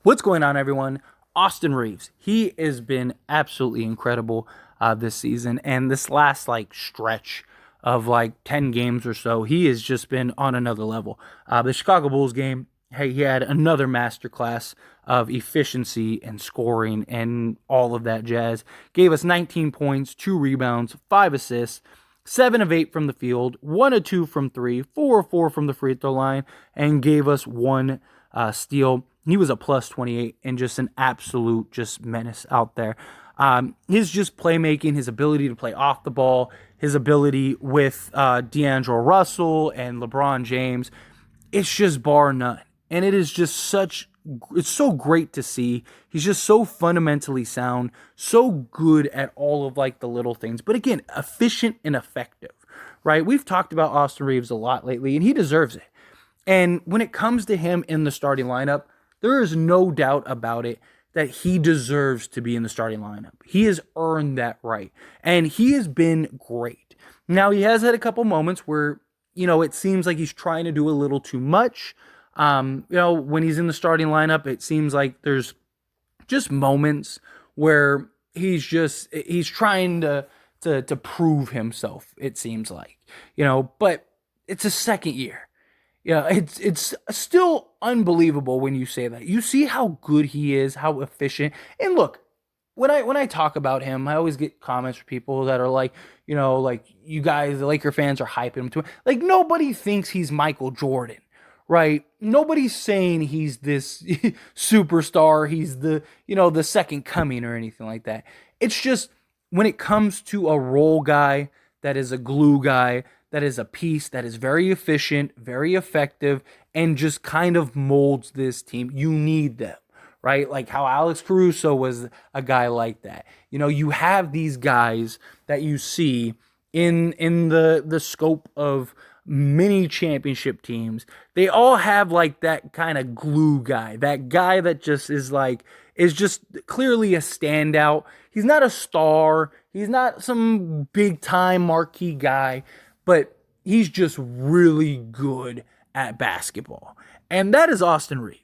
What's going on, everyone? Austin Reaves. He has been absolutely incredible this season, and this last stretch of 10 games or so, he has just been on another level. The Chicago Bulls game, hey, he had another masterclass of efficiency and scoring and all of that jazz. Gave us 19 points, 2 rebounds, 5 assists. 7 of 8 from the field, 1 of 2 from three, 4 of 4 from the free throw line, and gave us one steal. He was a plus 28 and just an absolute just menace out there. His just playmaking, his ability to play off the ball, his ability with D'Angelo Russell and LeBron James, it's just bar none. And it is just it's so great to see. He's just so fundamentally sound, so good at all of the little things. But again, efficient and effective, right? We've talked about Austin Reaves a lot lately, and he deserves it. And when it comes to him in the starting lineup, there is no doubt about it that he deserves to be in the starting lineup. He has earned that right. And he has been great. Now, he has had a couple moments where, it seems like he's trying to do a little too much. When he's in the starting lineup, it seems like there's just moments where he's trying to prove himself, it seems like, but it's a second year. Yeah, it's still unbelievable when you say that. You see how good he is, how efficient. And look, when I talk about him, I always get comments from people that are like, you guys, the Laker fans are hyping him to it. Like, nobody thinks he's Michael Jordan, right? Nobody's saying he's this superstar, he's the second coming or anything like that. It's just when it comes to a role guy that is a glue guy, that is a piece that is very efficient, very effective, and just kind of molds this team. You need them, right? Like how Alex Caruso was a guy like that. You have these guys that you see in the scope of many championship teams. They all have that kind of glue guy, that guy that just is just clearly a standout. He's not a star. He's not some big time marquee guy, but he's just really good at basketball. And that is Austin Reaves.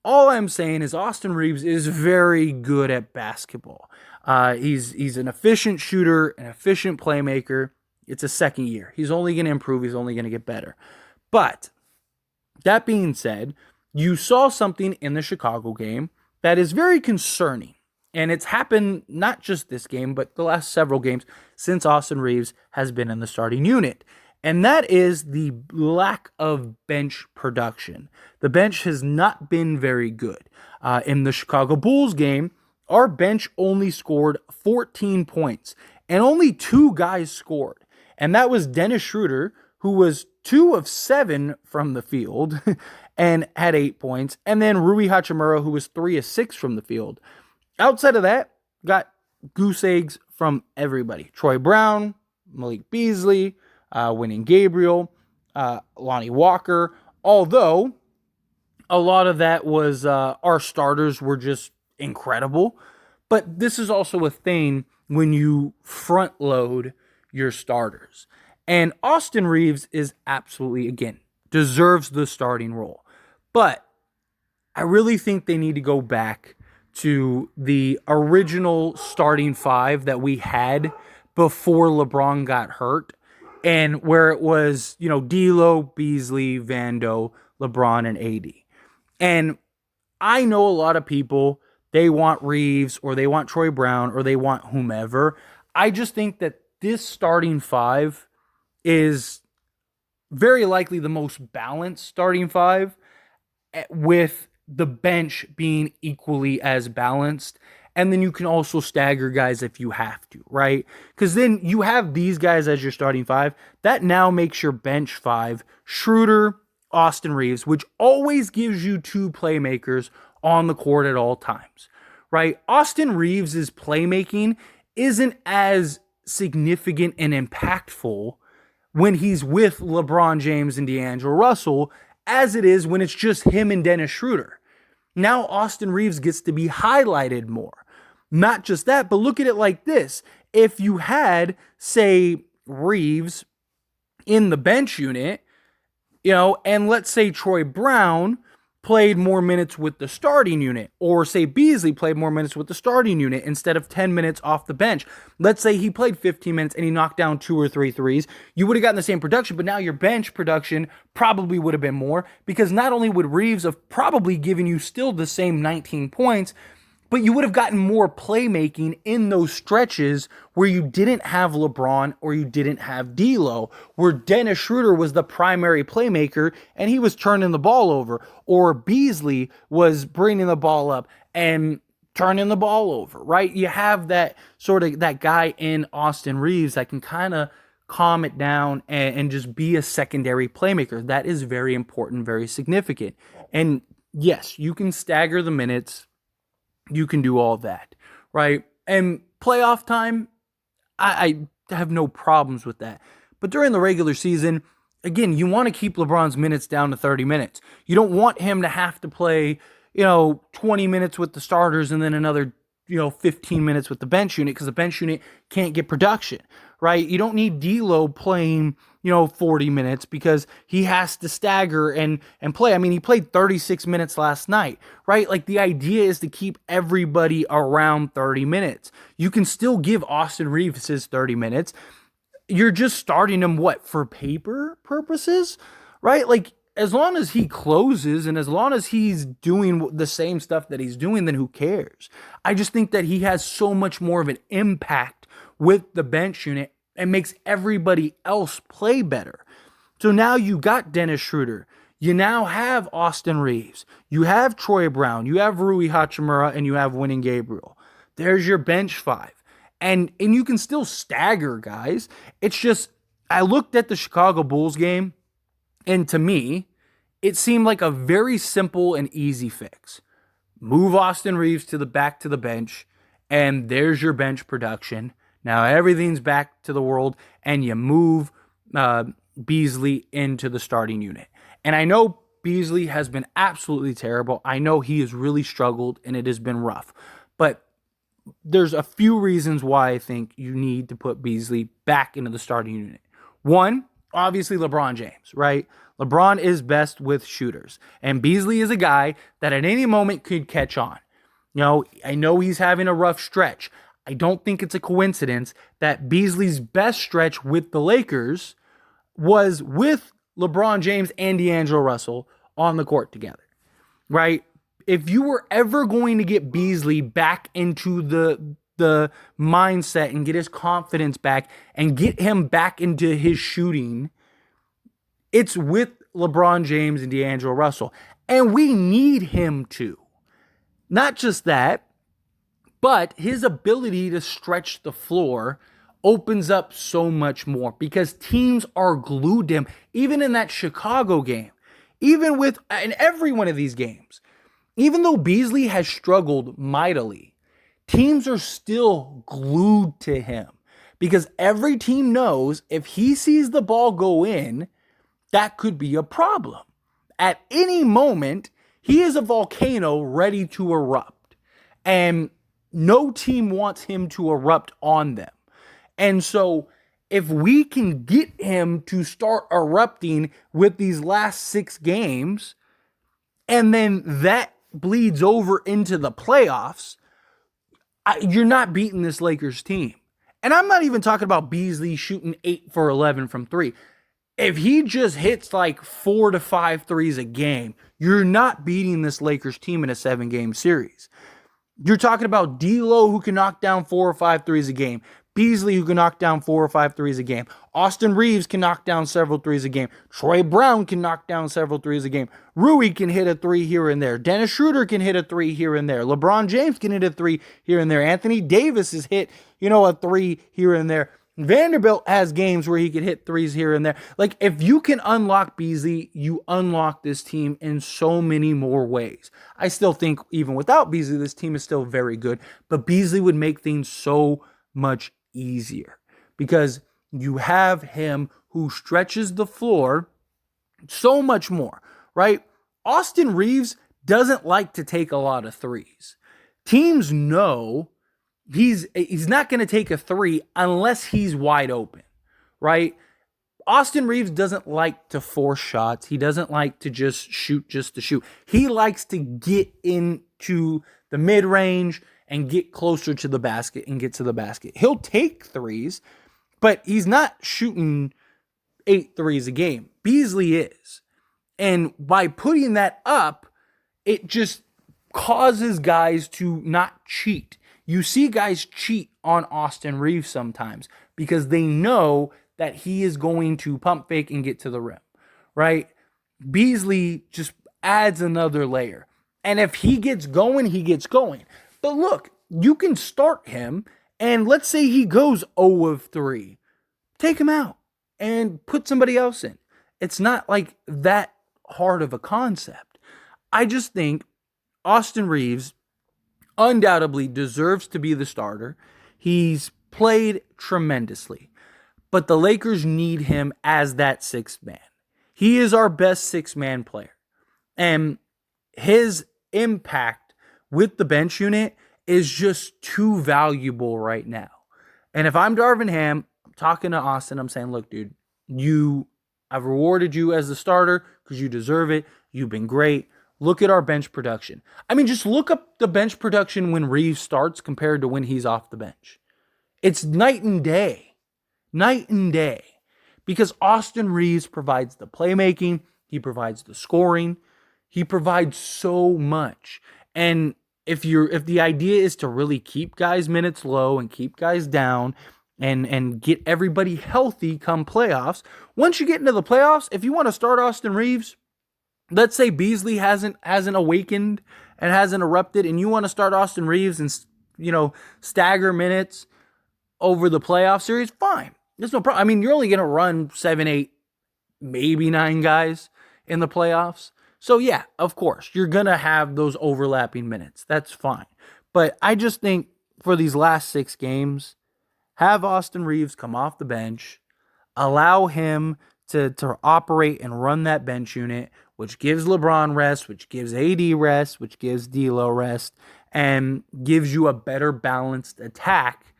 All I'm saying is Austin Reaves is very good at basketball. He's an efficient shooter, an efficient playmaker. It's a second year. He's only going to improve. He's only going to get better. But that being said, you saw something in the Chicago game that is very concerning. And it's happened not just this game, but the last several games since Austin Reaves has been in the starting unit. And that is the lack of bench production. The bench has not been very good. In the Chicago Bulls game, our bench only scored 14 points, and only 2 guys scored. And that was Dennis Schroeder, who was 2 of 7 from the field and had 8 points, and then Rui Hachimura, who was 3 of 6 from the field. Outside of that, got goose eggs from everybody. Troy Brown, Malik Beasley, Winning Gabriel, Lonnie Walker. Although a lot of that was our starters were just incredible. But this is also a thing when you front load your starters. And Austin Reaves is absolutely, again, deserves the starting role. But I really think they need to go back to the original starting 5 that we had before LeBron got hurt, and where it was, D'Lo, Beasley, Vando, LeBron, and AD. And I know a lot of people, they want Reaves or they want Troy Brown or they want whomever. I just think that this starting 5 is very likely the most balanced starting 5, with the bench being equally as balanced. And then you can also stagger guys if you have to, right? Because then you have these guys as your starting 5. That now makes your bench 5 Schroeder, Austin Reaves, which always gives you 2 playmakers on the court at all times, right? Austin Reaves' playmaking isn't as significant and impactful when he's with LeBron James and D'Angelo Russell as it is when it's just him and Dennis Schroeder. Now Austin Reaves gets to be highlighted more. Not just that, but look at it like this. If you had, say, Reaves in the bench unit, and let's say Troy Brown played more minutes with the starting unit, or say Beasley played more minutes with the starting unit instead of 10 minutes off the bench. Let's say he played 15 minutes and he knocked down 2 or 3 threes. You would have gotten the same production, but now your bench production probably would have been more, because not only would Reaves have probably given you still the same 19 points, but you would have gotten more playmaking in those stretches where you didn't have LeBron or you didn't have D'Lo, where Dennis Schroeder was the primary playmaker and he was turning the ball over, or Beasley was bringing the ball up and turning the ball over, right? You have that sort of that guy in Austin Reaves that can kind of calm it down and just be a secondary playmaker. That is very important, very significant. And yes, you can stagger the minutes. You can do all that, right? And playoff time, I have no problems with that. But during the regular season, again, you want to keep LeBron's minutes down to 30 minutes. You don't want him to have to play, 20 minutes with the starters and then another, 15 minutes with the bench unit, because the bench unit can't get production, right? You don't need D'Lo playing, 40 minutes because he has to stagger and play. I mean, he played 36 minutes last night, right? Like, the idea is to keep everybody around 30 minutes. You can still give Austin Reaves his 30 minutes. You're just starting him, for paper purposes, right? Like, as long as he closes and as long as he's doing the same stuff that he's doing, then who cares? I just think that he has so much more of an impact with the bench unit and makes everybody else play better. So now you got Dennis Schroeder. You now have Austin Reaves. You have Troy Brown. You have Rui Hachimura, and you have Winning Gabriel. There's your bench five. And you can still stagger guys. It's just, I looked at the Chicago Bulls game, and to me, it seemed like a very simple and easy fix. Move Austin Reaves to the bench, and there's your bench production. Now everything's back to the world, and you move Beasley into the starting unit. And I know Beasley has been absolutely terrible. I know he has really struggled, and it has been rough. But there's a few reasons why I think you need to put Beasley back into the starting unit. One, obviously LeBron James, right? LeBron is best with shooters. And Beasley is a guy that at any moment could catch on. I know he's having a rough stretch. I don't think it's a coincidence that Beasley's best stretch with the Lakers was with LeBron James and D'Angelo Russell on the court together, right? If you were ever going to get Beasley back into the mindset and get his confidence back and get him back into his shooting, it's with LeBron James and D'Angelo Russell. And we need him to. Not just that, but his ability to stretch the floor opens up so much more because teams are glued to him. Even in that Chicago game, even in every one of these games, even though Beasley has struggled mightily, teams are still glued to him because every team knows if he sees the ball go in, that could be a problem. At any moment, he is a volcano ready to erupt. And no team wants him to erupt on them. And so if we can get him to start erupting with these last 6 games, and then that bleeds over into the playoffs, you're not beating this Lakers team. And I'm not even talking about Beasley shooting 8 for 11 from 3. If he just hits like 4 to 5 threes a game, you're not beating this Lakers team in a 7-game series. You're talking about D'Lo, who can knock down 4 or 5 threes a game. Beasley, who can knock down 4 or 5 threes a game. Austin Reaves can knock down several threes a game. Troy Brown can knock down several threes a game. Rui can hit a 3 here and there. Dennis Schroeder can hit a 3 here and there. LeBron James can hit a 3 here and there. Anthony Davis has hit, a 3 here and there. Vanderbilt has games where he could hit 3s here and there. Like, if you can unlock Beasley, you unlock this team in so many more ways. I still think even without Beasley, this team is still very good, but Beasley would make things so much easier because you have him who stretches the floor so much more, right? Austin Reaves doesn't like to take a lot of 3s. Teams know he's not going to take a 3 unless he's wide open, right? Austin Reaves doesn't like to force shots. He doesn't like to just to shoot. He likes to get into the mid-range and get closer to the basket and get to the basket. He'll take threes, but he's not shooting 8 threes a game. Beasley is. And by putting that up, it just causes guys to not cheat. You see guys cheat on Austin Reaves sometimes because they know that he is going to pump fake and get to the rim, right? Beasley just adds another layer. And if he gets going, he gets going. But look, you can start him, and let's say he goes 0 of 3. Take him out and put somebody else in. It's not like that hard of a concept. I just think Austin Reaves undoubtedly deserves to be the starter. He's played tremendously, but the Lakers need him as that sixth man. He is our best six-man player, and his impact with the bench unit is just too valuable right now. And if I'm Darvin Ham, I'm talking to Austin, I'm saying, look, dude, I've rewarded you as the starter because you deserve it. You've been great. Look at our bench production. I mean, just look up the bench production when Reaves starts compared to when he's off the bench. It's night and day. Night and day. Because Austin Reaves provides the playmaking. He provides the scoring. He provides so much. And if the idea is to really keep guys' minutes low and keep guys down and get everybody healthy come playoffs, once you get into the playoffs, if you want to start Austin Reaves, let's say Beasley hasn't awakened and hasn't erupted, and you want to start Austin Reaves and stagger minutes over the playoff series, fine. There's no problem. I mean, you're only going to run 7, 8, maybe 9 guys in the playoffs. So yeah, of course, you're going to have those overlapping minutes. That's fine. But I just think for these last 6 games, have Austin Reaves come off the bench, allow him to operate and run that bench unit, which gives LeBron rest, which gives AD rest, which gives D'Lo rest, and gives you a better balanced attack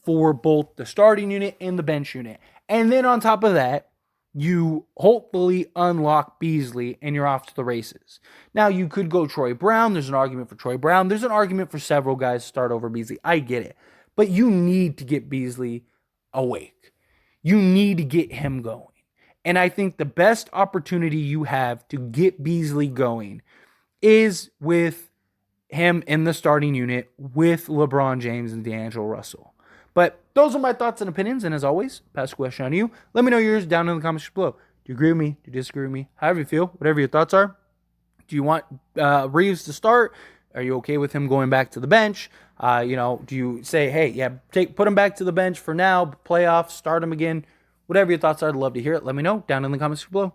for both the starting unit and the bench unit. And then on top of that, you hopefully unlock Beasley and you're off to the races. Now, you could go Troy Brown. There's an argument for Troy Brown. There's an argument for several guys to start over Beasley. I get it. But you need to get Beasley awake. You need to get him going. And I think the best opportunity you have to get Beasley going is with him in the starting unit with LeBron James and D'Angelo Russell. But those are my thoughts and opinions. And as always, pass the question on to you. Let me know yours down in the comments below. Do you agree with me? Do you disagree with me? However you feel, whatever your thoughts are. Do you want Reaves to start? Are you okay with him going back to the bench? Do you say, hey, yeah, put him back to the bench for now, playoffs, start him again? Whatever your thoughts are, I'd love to hear it. Let me know down in the comments below.